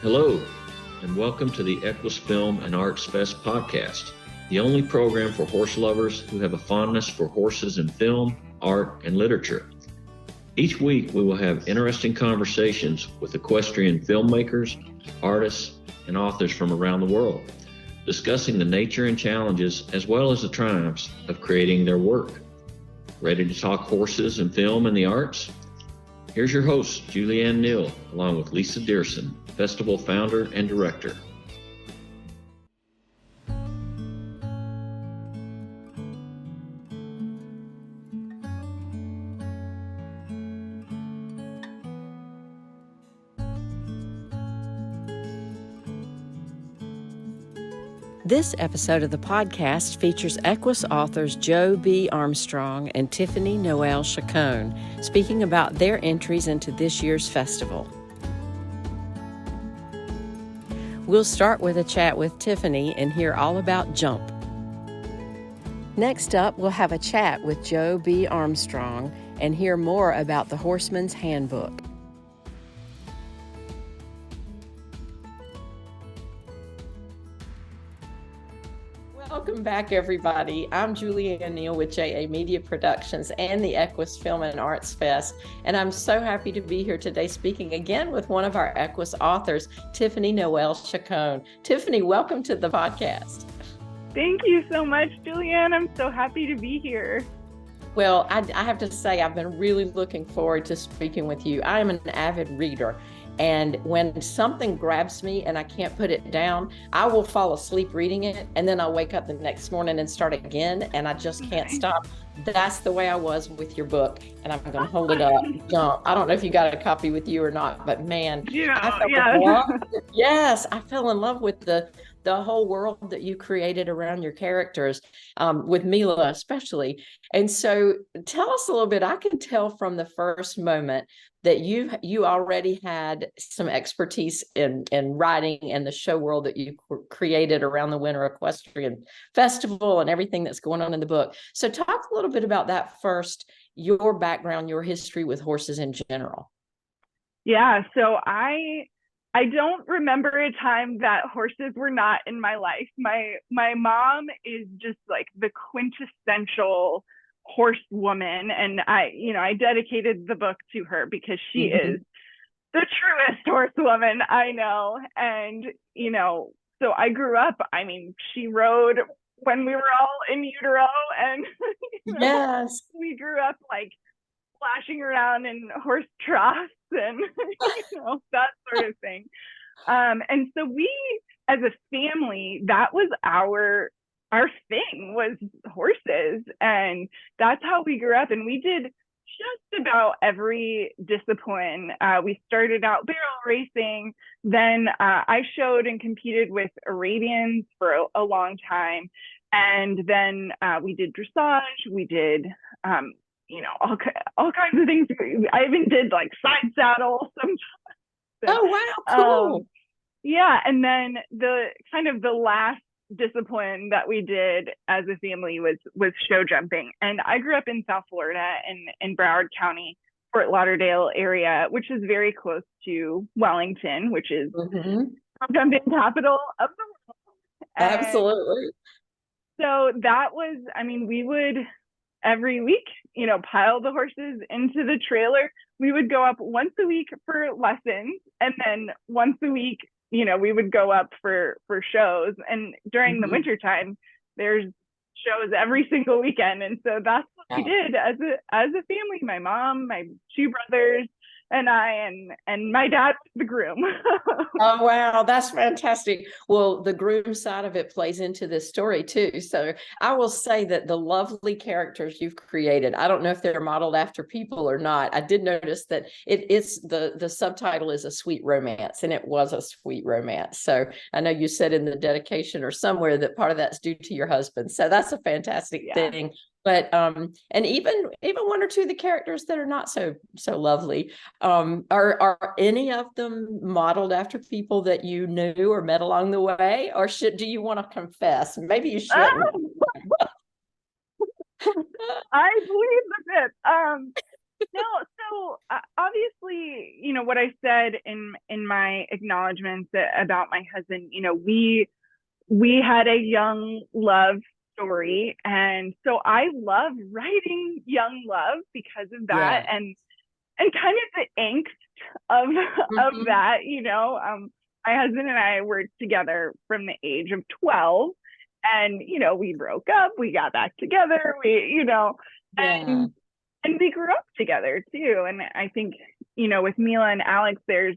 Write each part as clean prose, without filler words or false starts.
Hello, and welcome to the EQUUS Film and ArtsFest podcast, the only program for horse lovers who have a fondness for horses in film, art, and literature. Each week, we will have interesting conversations with equestrian filmmakers, artists, and authors from around the world, discussing the nature and challenges as well as the triumphs of creating their work. Ready to talk horses and film and the arts? Here's your host, Julianne Neal, along with Lisa Dearson, festival founder and director. This episode of the podcast features EQUUS authors Joe B. Armstrong and Tiffany Noelle Chacon speaking about their entries into this year's festival. We'll start with a chat with Tiffany and hear all about Jump. Next up, we'll have a chat with Joe B. Armstrong and hear more about the Horseman's Handbook. Welcome back, everybody. I'm Julianne Neal with JA Media Productions and the EQUUS Film and Arts Fest, and I'm so happy to be here today speaking again with one of our EQUUS authors, Tiffany Noelle Chacon. Tiffany, welcome to the podcast. Thank you so much, Julianne. I'm so happy to be here. Well, I have to say, I've been really looking forward to speaking with you. I am an avid reader. And when something grabs me and I can't put it down, I will fall asleep reading it. And then I'll wake up the next morning and start again. And I just can't stop. That's the way I was with your book. And I'm going to hold it up. Jump. I don't know if you got a copy with you or not, but man, yes, I fell in love with the whole world that you created around your characters, with Mila especially. And so tell us a little bit. I can tell from the first moment that you already had some expertise in writing and the show world that you created around the Winter Equestrian Festival and everything that's going on in the book. So talk a little bit about that first, your background, your history with horses in general. Yeah, so I don't remember a time that horses were not in my life. My mom is just like the quintessential horse woman, and I dedicated the book to her because she is the truest horsewoman I know. And so I grew up, she rode when we were all in utero, and yes, we grew up like splashing around in horse troughs and that sort of thing. And so we, as a family, that was our thing, was horses, and that's how we grew up. And we did just about every discipline. We started out barrel racing, then I showed and competed with Arabians for a long time, and then we did dressage, we did all kinds of things. I even did like side saddle sometimes. Oh wow, cool. Yeah, and then the last discipline that we did as a family was show jumping. And I grew up in South Florida in Broward County, Fort Lauderdale area, which is very close to Wellington, which is the jumping capital of the world. Absolutely. So that was, we would every week, pile the horses into the trailer. We would go up once a week for lessons, and then once a week, we would go up for shows. And during the winter time, there's shows every single weekend. And so that's what we did as a family. My mom, my two brothers, and I, and my dad was the groom. Oh, wow. That's fantastic. Well, the groom side of it plays into this story too. So I will say that the lovely characters you've created, I don't know if they're modeled after people or not. I did notice that it's the subtitle is a sweet romance, and it was a sweet romance. So I know you said in the dedication or somewhere that part of that's due to your husband. So that's a fantastic thing. But and even one or two of the characters that are not so lovely, are any of them modeled after people that you knew or met along the way, or do you want to confess? Maybe you shouldn't. I believe the bit. No, So obviously, what I said in my acknowledgments about my husband, we had a young love story, and so I love writing young love because of that, Yeah. and kind of the angst of that. My husband and I were together from the age of 12, and we broke up, we got back together, Yeah. and we grew up together too. And I think, with Mila and Alex, there's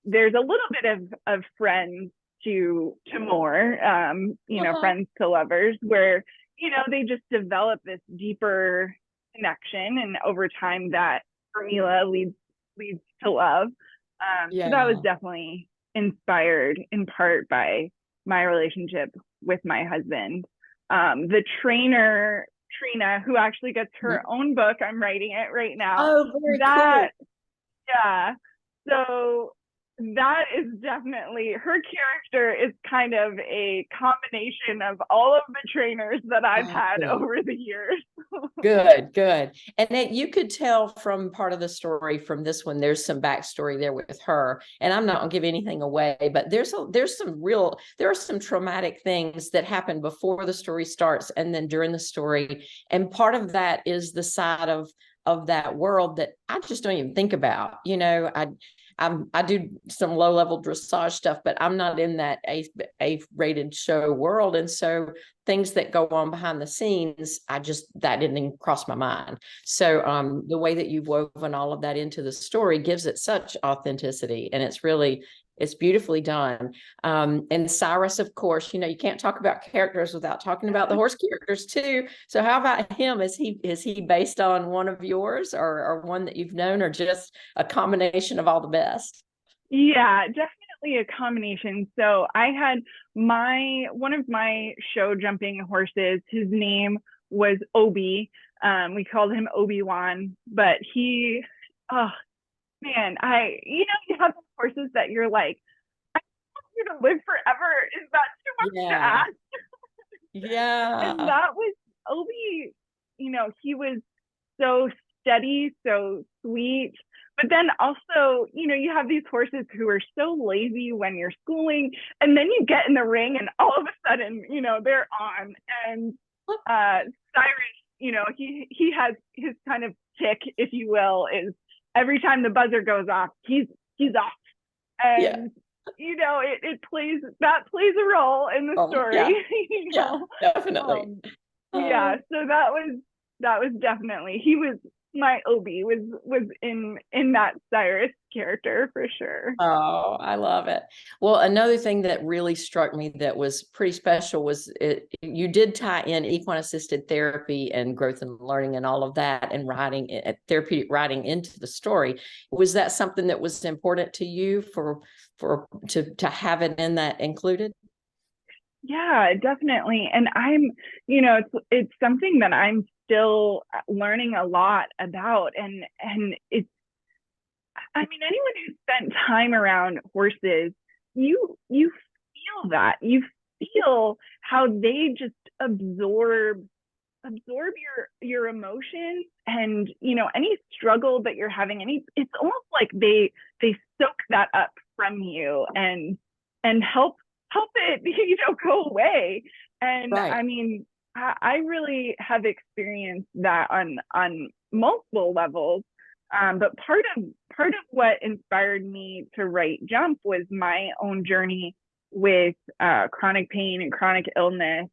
a little bit of friends to more, friends to lovers, where, they just develop this deeper connection. And over time that for Mila leads to love. So that was Yeah. definitely inspired in part by my relationship with my husband. The trainer, Trina, who actually gets her own book. I'm writing it right now. Oh, very That, cool. yeah. So that is definitely, her character is kind of a combination of all of the trainers that I've had Good. over the years. Good. And you could tell from part of the story from this one, there's some backstory there with her. And I'm not gonna give anything away, but there are some traumatic things that happen before the story starts and then during the story. And part of that is the side of that world that I just don't even think about. I do some low level dressage stuff, but I'm not in that A rated show world. And so things that go on behind the scenes, that didn't even cross my mind. So the way that you've woven all of that into the story gives it such authenticity, and it's beautifully done. And Cyrus, of course, you can't talk about characters without talking about the horse characters too. So how about him? Is he based on one of yours, or one that you've known, or just a combination of all the best? Yeah, definitely a combination. So I had one of my show jumping horses, his name was Obi. We called him Obi-Wan, but oh man, you have those horses that you're like, I want you to live forever. Is that too much to Yeah. ask? And Yeah. that was Obi, he was so steady, so sweet. But then also, you have these horses who are so lazy when you're schooling, and then you get in the ring and all of a sudden, they're on. And Cyrus, he has his kind of tick, if you will, is every time the buzzer goes off, he's off. And it plays a role in the story. Yeah, definitely. Yeah, so that was definitely, my Obi was in that Cyrus character for sure. Oh, I love it. Well, another thing that really struck me that was pretty special was you did tie in equine assisted therapy and growth and learning and all of that, and therapeutic writing into the story. Was that something that was important to you to have it in that included? Yeah, definitely. And it's something that I'm still learning a lot about. And anyone who's spent time around horses, you feel that. You feel how they just absorb your emotions, and any struggle that you're having, it's almost like they soak that up from you and help it go away. And Right. I really have experienced that on multiple levels. But part of what inspired me to write Jump was my own journey with chronic pain and chronic illness.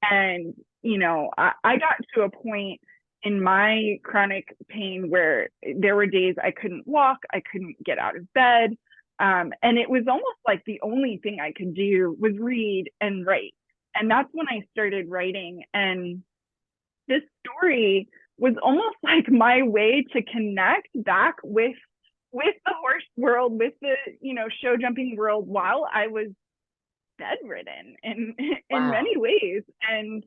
And I got to a point in my chronic pain where there were days I couldn't walk, I couldn't get out of bed. And it was almost like the only thing I could do was read and write. And that's when I started writing. And this story was almost like my way to connect back with the horse world, with the, show jumping world, while I was bedridden in many ways. And,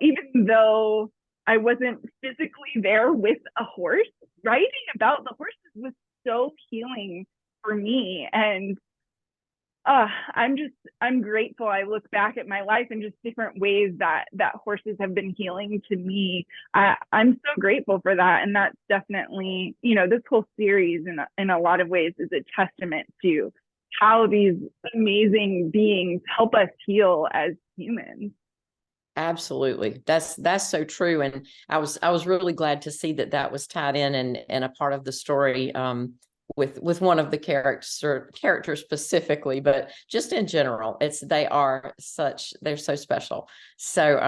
even though I wasn't physically there with a horse, writing about the horses was so healing for me. And I'm grateful. I look back at my life in just different ways that horses have been healing to me. I'm so grateful for that. And that's definitely, this whole series in a lot of ways is a testament to how these amazing beings help us heal as humans. Absolutely. That's so true. And I was really glad to see that was tied in and a part of the story, with one of the characters specifically, but just in general, they're so special. So,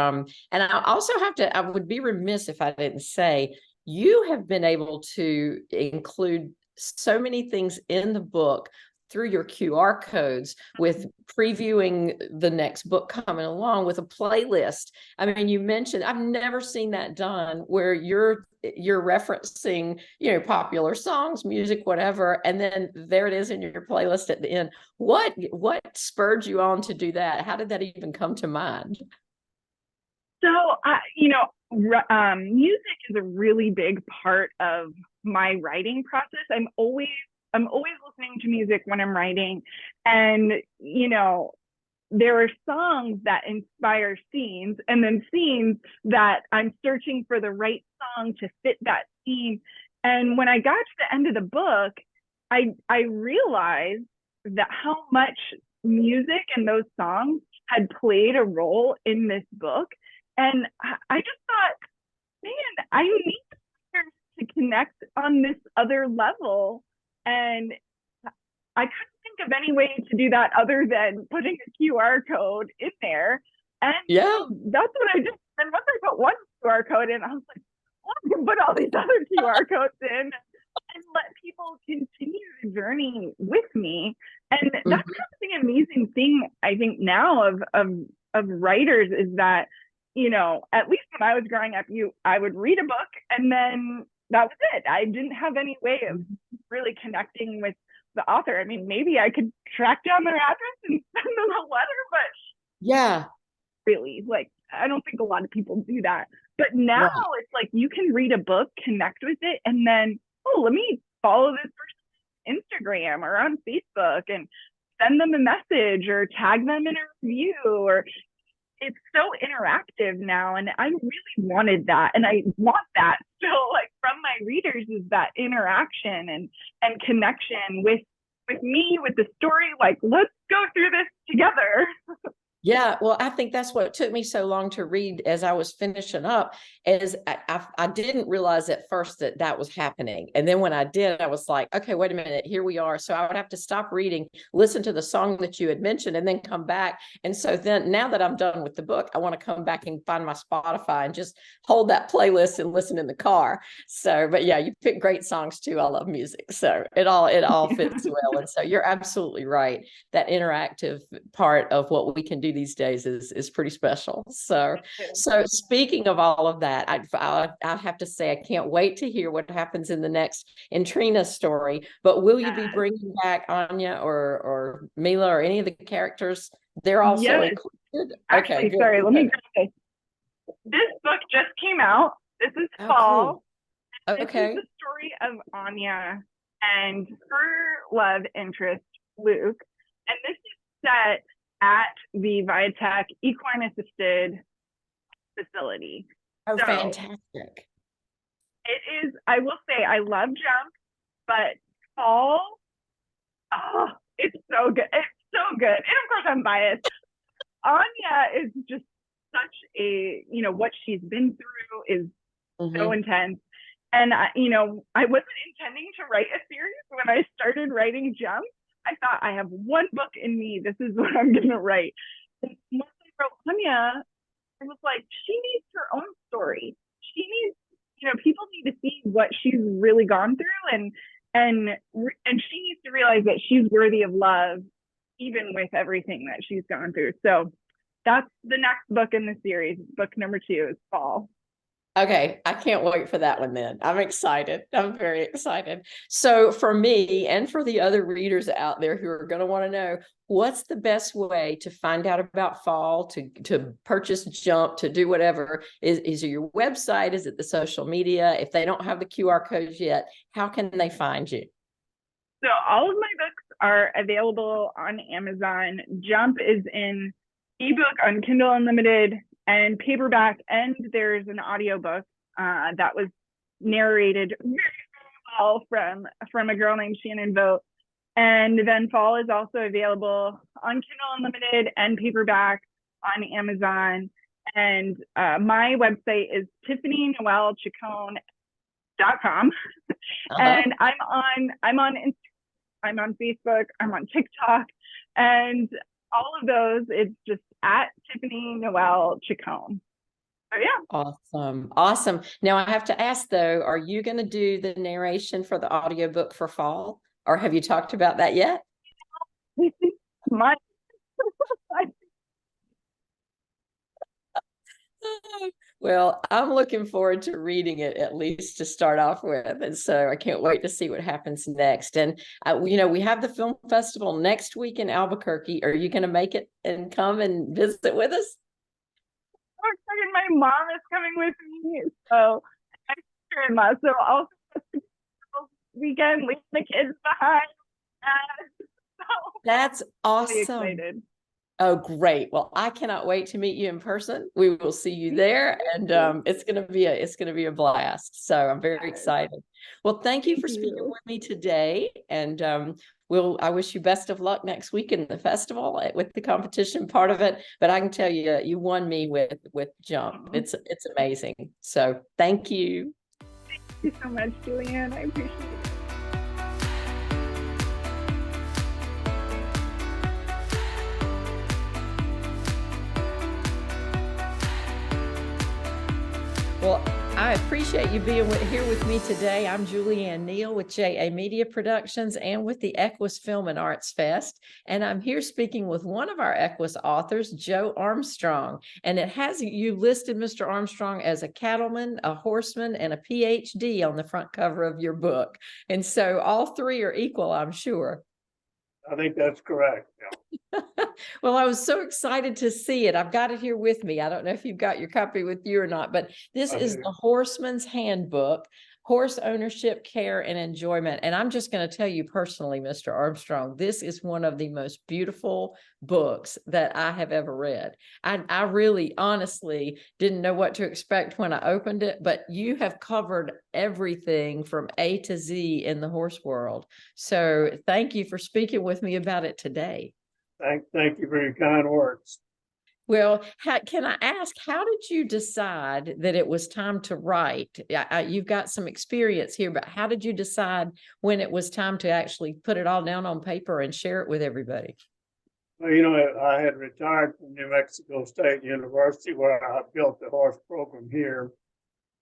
and I also I would be remiss if I didn't say, you have been able to include so many things in the book through your QR codes, with previewing the next book coming along, with a playlist. I mean, you mentioned, I've never seen that done, where you're referencing, popular songs, music, whatever, and then there it is in your playlist at the end. What spurred you on to do that? How did that even come to mind? So, music is a really big part of my writing process. I'm always listening to music when I'm writing. And, there are songs that inspire scenes, and then scenes that I'm searching for the right song to fit that scene. And when I got to the end of the book, I realized that how much music and those songs had played a role in this book. And I just thought, man, I need to connect on this other level. And I couldn't think of any way to do that other than putting a QR code in there. And yeah, that's what I did. And once I put one QR code in, I was like, well, I can put all these other QR codes in and let people continue the journey with me. And that's kind of the amazing thing, I think, now of writers, is that, at least when I was growing up, I would read a book and then that was it. I didn't have any way of really connecting with the author. I mean, maybe I could track down their address and send them a letter, but yeah, really, I don't think a lot of people do that. But now it's like you can read a book, connect with it, and then, let me follow this person on Instagram or on Facebook and send them a message or tag them in a review. Or it's so interactive now, and I really wanted that, and I want that still, from my readers, is that interaction and connection with me, with the story. Let's go through this together. Yeah, well, I think that's what took me so long to read as I was finishing up, is I didn't realize at first that was happening. And then when I did, I was like, okay, wait a minute, here we are. So I would have to stop reading, listen to the song that you had mentioned, and then come back. And so then, now that I'm done with the book, I want to come back and find my Spotify and just hold that playlist and listen in the car. So, but yeah, you pick great songs too. I love music. So it all fits well. And so you're absolutely right. That interactive part of what we can do these days is pretty special. So speaking of all of that, I have to say, I can't wait to hear what happens in Trina's story. But will you be bringing back Anya or Mila or any of the characters? They're also included. Actually, okay, sorry, let me grab this. This book just came out. This is fall. Cool. Okay. This is the story of Anya and her love interest, Luke. And this is set at the Viatech Equine Assisted facility. Oh, so fantastic. It is, I will say, I love jump, but fall, it's so good. It's so good. And of course, I'm biased. Anya is just such a, what she's been through is so intense. And, I wasn't intending to write a series when I started writing Jump. I thought, I have one book in me. This is what I'm going to write. And once I wrote Anya, I was like, she needs her own story. She needs, people need to see what she's really gone through, and she needs to realize that she's worthy of love, even with everything that she's gone through. So that's the next book in the series. Book number 2 is Fall. Okay, I can't wait for that one then. I'm excited. I'm very excited. So for me and for the other readers out there who are going to want to know, what's the best way to find out about fall, to purchase Jump, to do whatever? Is it your website? Is it the social media? If they don't have the QR codes yet, how can they find you? So all of my books are available on Amazon. Jump is in ebook on Kindle Unlimited and paperback, and there's an audiobook that was narrated very well from a girl named Shannon Vogt. And then Fall is also available on Kindle Unlimited and paperback on Amazon. And my website is tiffanynoellechacon.com. And I'm on Instagram, I'm on Facebook, I'm on TikTok, and all of those, it's just at Tiffany Noelle Chacon. So yeah. Awesome. Now I have to ask though, are you going to do the narration for the audiobook for Fall, or have you talked about that yet? My Well, I'm looking forward to reading it, at least to start off with. And so I can't wait to see what happens next. And, we have the film festival next week in Albuquerque. Are you going to make it and come and visit with us? My mom is coming with me. So I'll weekend leave the kids behind. That's awesome. Really excited. Oh, great. Well, I cannot wait to meet you in person. We will see you there, and it's going to be a blast. So I'm very excited. Well, thank you for speaking with me today, and I wish you best of luck next week in the festival with the competition part of it. But I can tell you, you won me with Jump. It's amazing. So thank you. Thank you so much, Julianne. I appreciate it. Well, I appreciate you being here with me today. I'm Julianne Neal with JA Media Productions and with the EQUUS Film and Arts Fest. And I'm here speaking with one of our EQUUS authors, Joe Armstrong. And it has you listed, Mr. Armstrong, as a cattleman, a horseman, and a PhD on the front cover of your book. And so all three are equal, I'm sure. I think that's correct. Yeah. Well, I was so excited to see it. I've got it here with me. I don't know if you've got your copy with you or not, but this is the Horseman's Handbook, Horse Ownership, Care, and Enjoyment. And I'm just going to tell you personally, Mr. Armstrong, this is one of the most beautiful books that I have ever read. I really, honestly didn't know what to expect when I opened it, but you have covered everything from A to Z in the horse world. So thank you for speaking with me about it today. Thank you for your kind words. Well, can I ask, how did you decide that it was time to write? You've got some experience here, but how did you decide when it was time to actually put it all down on paper and share it with everybody? Well, I had retired from New Mexico State University, where I built the horse program here.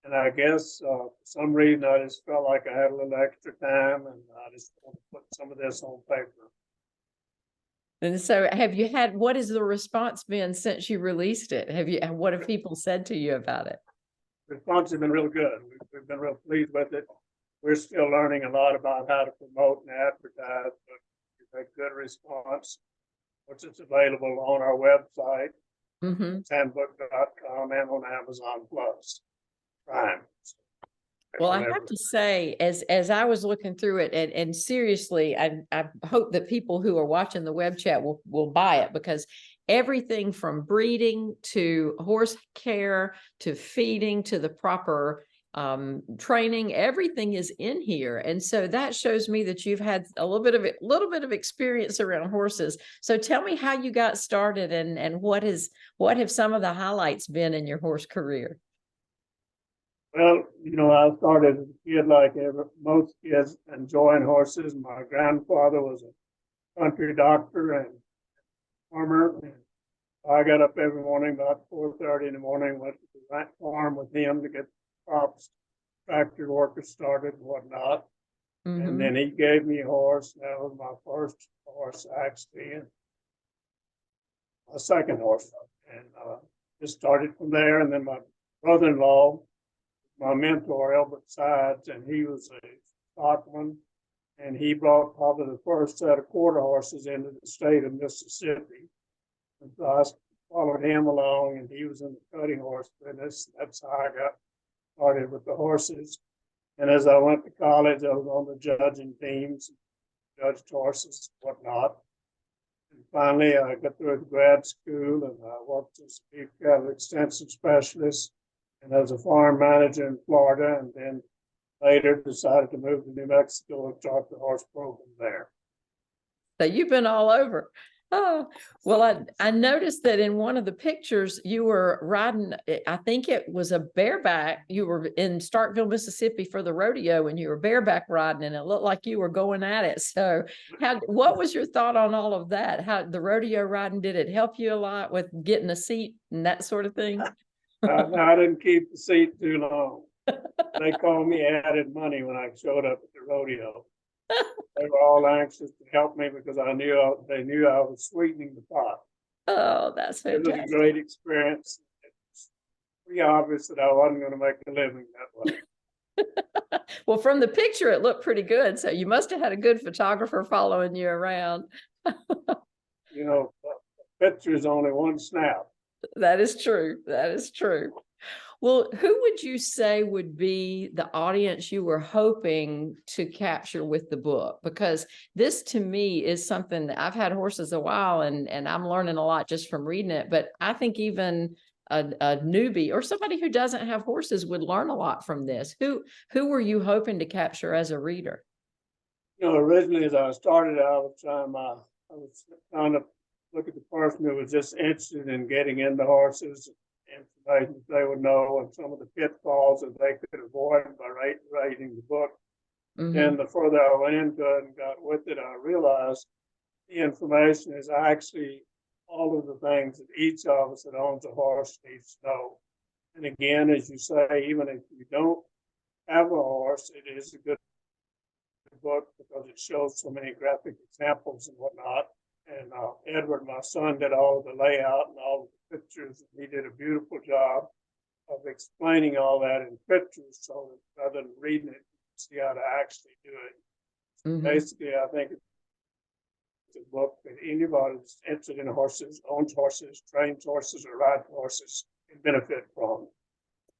And I guess for some reason I just felt like I had a little extra time, and I just want to put some of this on paper. And so what has the response been since you released it? What have people said to you about it? The response has been real good. We've been real pleased with it. We're still learning a lot about how to promote and advertise, but we've had good response, which is available on our website, handbook.com, and on Amazon Plus Prime. Well, I have to say, as I was looking through it, and seriously, I hope that people who are watching the web chat will buy it, because everything from breeding to horse care to feeding to the proper training, everything is in here. And so that shows me that you've had a little bit of experience around horses. So tell me how you got started, and what have some of the highlights been in your horse career? Well, I started as a kid like most kids, enjoying horses. My grandfather was a country doctor and farmer. And I got up every morning about 4:30 in the morning, went to the farm with him to get crops, tractor workers started and whatnot. And then he gave me a horse. That was my first horse, actually, and my second horse. And just started from there. And then my brother-in-law, my mentor, Albert Sides, and he was a stockman, and he brought probably the first set of quarter horses into the state of Mississippi. And so I followed him along, and he was in the cutting horse business. That's how I got started with the horses. And as I went to college, I was on the judging teams, judged horses and whatnot. And finally, I got through grad school and I worked as a beef cattle extension specialist and as a farm manager in Florida, and then later decided to move to New Mexico and start the horse program there. So you've been all over. Oh, well, I noticed that in one of the pictures you were riding, I think it was a bareback. You were in Starkville, Mississippi for the rodeo and you were bareback riding and it looked like you were going at it. So what was your thought on all of that? How the rodeo riding, did it help you a lot with getting a seat and that sort of thing? I didn't keep the seat too long. They called me added money when I showed up at the rodeo. They were all anxious to help me because they knew I was sweetening the pot. Oh, that's fantastic. It was a great experience. It was pretty obvious that I wasn't going to make a living that way. Well, from the picture, it looked pretty good. So you must have had a good photographer following you around. You know, the picture is only one snap. That is true. That is true. Well, who would you say would be the audience you were hoping to capture with the book? Because this to me is something that I've had horses a while and I'm learning a lot just from reading it. But I think even a newbie or somebody who doesn't have horses would learn a lot from this. Who were you hoping to capture as a reader? You know, originally as I started out, I was trying to look at the person who was just interested in getting into horses, information they would know, and some of the pitfalls that they could avoid by writing the book. Mm-hmm. And the further I went into it and got with it, I realized the information is actually all of the things that each of us that owns a horse needs to know. And again, as you say, even if you don't have a horse, it is a good book because it shows so many graphic examples and whatnot. And Edward, my son, did all of the layout and all of the pictures. And he did a beautiful job of explaining all that in pictures so that rather than reading it, you can see how to actually do it. Mm-hmm. Basically, I think it's a book that anybody that's interested in horses, owns horses, trains horses, or rides horses can benefit from.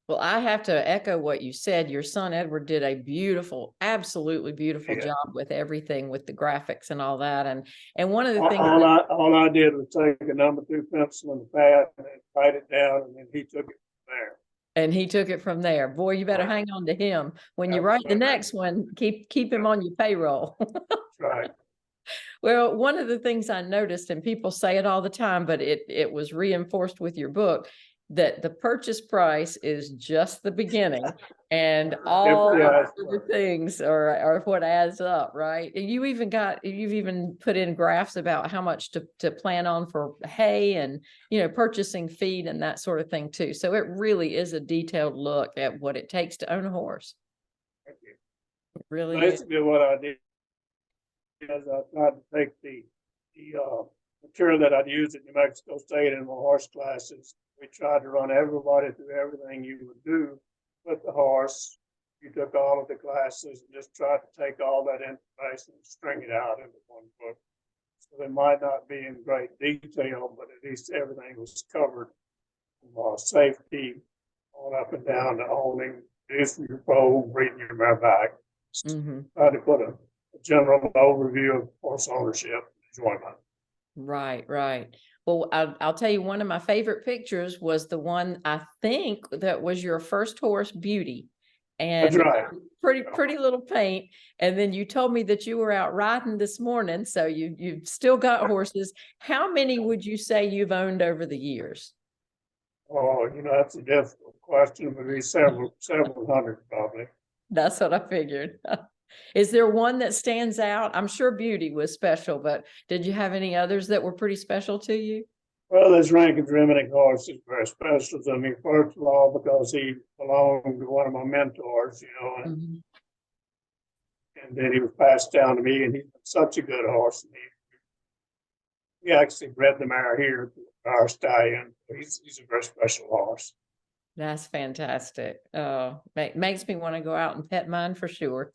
Well, I have to echo what you said. Your son, Edward, did a beautiful, absolutely beautiful job with everything, with the graphics and all that. And one of the things all I did was take a number 2 pencil and a pad and write it down, and then he took it from there. And he took it from there. Boy, you better hang on to him. When you write the next one, keep him on your payroll. Right. Well, one of the things I noticed, and people say it all the time, but it was reinforced with your book, that the purchase price is just the beginning and all the things are what adds up, right? And you've even put in graphs about how much to plan on for hay and, purchasing feed and that sort of thing too. So it really is a detailed look at what it takes to own a horse. Thank you. It really basically is. What I did is I tried to take the material that I'd used at New Mexico State in my horse classes. We tried to run everybody through everything you would do with the horse. You took all of the classes and just tried to take all that information and string it out into one book. So they might not be in great detail, but at least everything was covered from safety on up and down to owning, producing your foal, breeding your mare back. Mm-hmm. Tried to put a general overview of horse ownership and enjoyment. Right, right. Well, I'll tell you, one of my favorite pictures was the one, I think that was your first horse, Beauty. And that's right. Pretty little paint. And then you told me that you were out riding this morning. So you've still got horses. How many would you say you've owned over the years? Oh, that's a difficult question. It would be several hundred probably. That's what I figured. Is there one that stands out? I'm sure Beauty was special, but did you have any others that were pretty special to you? Well, this Rankin's Reminick horse is very special to me, first of all, because he belonged to one of my mentors, and then he was passed down to me, and he's been such a good horse. And he actually bred the mare here, our stallion. He's a very special horse. That's fantastic. Oh, makes me want to go out and pet mine for sure.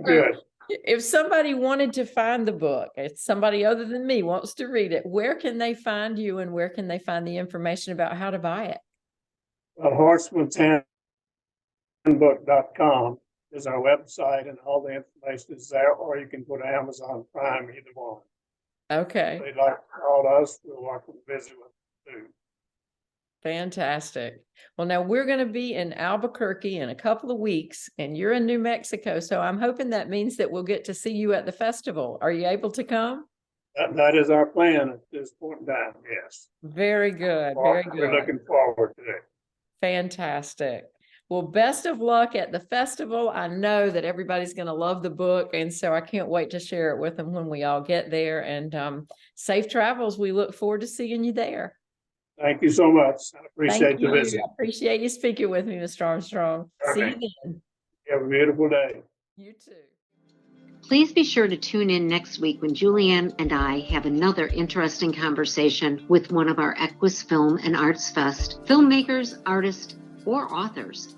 Good. If somebody wanted to find the book, if somebody other than me wants to read it, where can they find you and where can they find the information about how to buy it? Horseman's Handbook.com is our website, and all the information is there, or you can go to Amazon Prime, either one. Okay. If they'd like to call us, we're welcome to visit with them too. Fantastic. Well, now we're going to be in Albuquerque in a couple of weeks, and you're in New Mexico. So I'm hoping that means that we'll get to see you at the festival. Are you able to come? That is our plan at this point in time, yes. Very good. Very We're good. looking forward to it. Fantastic. Well, best of luck at the festival. I know that everybody's going to love the book, and so I can't wait to share it with them when we all get there. And safe travels. We look forward to seeing you there. Thank you so much. I appreciate the visit. I appreciate you speaking with me, Mr. Armstrong. See you then. Have a beautiful day. You too. Please be sure to tune in next week when Julianne and I have another interesting conversation with one of our EQUUS Film and Arts Fest filmmakers, artists, or authors.